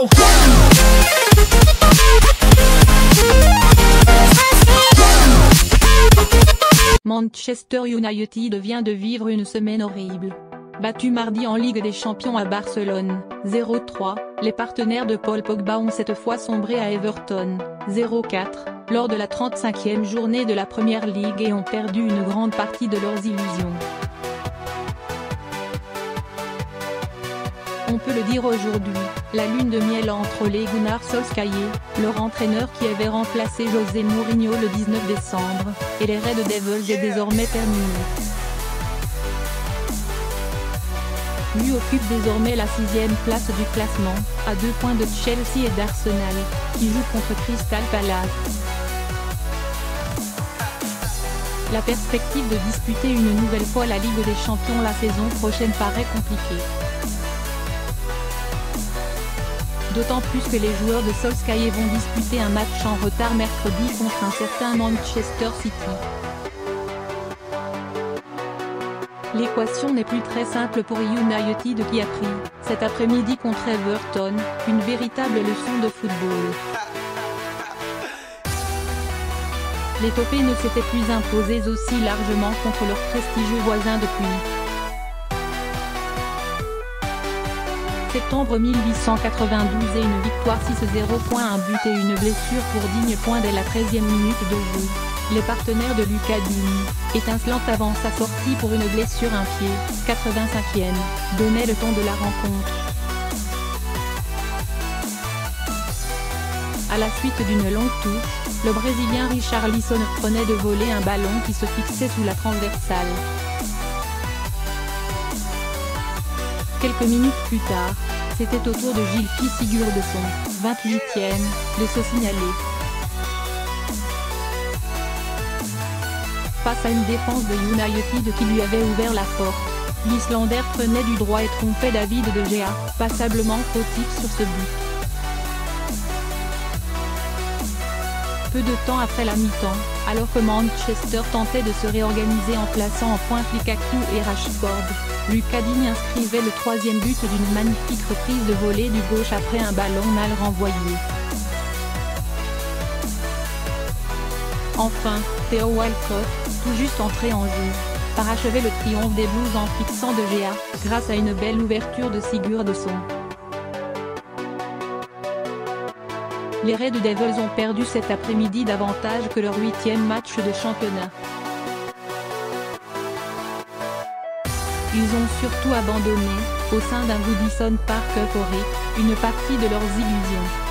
go. Manchester United vient de vivre une semaine horrible. Battu mardi en Ligue des Champions à Barcelone, 0-3, les partenaires de Paul Pogba ont cette fois sombré à Everton, 0-4, lors de la 35e journée de la Premier League et ont perdu une grande partie de leurs illusions. On peut le dire aujourd'hui, la lune de miel entre les Gunnar Solskjaer, leur entraîneur qui avait remplacé José Mourinho le 19 décembre, et les Red Devils est désormais terminée. Lui occupe désormais la 6e place du classement, à 2 points de Chelsea et d'Arsenal, qui jouent contre Crystal Palace. La perspective de disputer une nouvelle fois la Ligue des Champions la saison prochaine paraît compliquée. D'autant plus que les joueurs de Solskjaer vont disputer un match en retard mercredi contre un certain Manchester City. L'équation n'est plus très simple pour United qui a pris, cet après-midi contre Everton, une véritable leçon de football. Les Taupés ne s'étaient plus imposés aussi largement contre leurs prestigieux voisins depuis septembre 1892 et une victoire 6-0. Un but et une blessure pour Digne Point dès la 13e minute de jeu. Les partenaires de Lucas Digne, étincelant avant sa sortie pour une blessure un pied, 85e, donnaient le ton de la rencontre. À la suite d'une longue touche, le Brésilien Richarlison prenait de voler un ballon qui se fixait sous la transversale. Quelques minutes plus tard, c'était au tour de Gylfi Sigurdsson, 28e, de se signaler. Face à une défense de United qui lui avait ouvert la porte, l'Islandais prenait du droit et trompait David De Gea, passablement fautif sur ce but. Peu de temps après la mi-temps, alors que Manchester tentait de se réorganiser en plaçant en pointe Lukaku et Rashford, Lucas Digne inscrivait le 3e but d'une magnifique reprise de volée du gauche après un ballon mal renvoyé. Enfin, Theo Walcott, tout juste entré en jeu, parachevait le triomphe des Blues en fixant De Gea, grâce à une belle ouverture de Sigurdsson. Les Red Devils ont perdu cet après-midi davantage que leur 8e match de championnat. Ils ont surtout abandonné, au sein d'un Goodison Park euphorique, une partie de leurs illusions.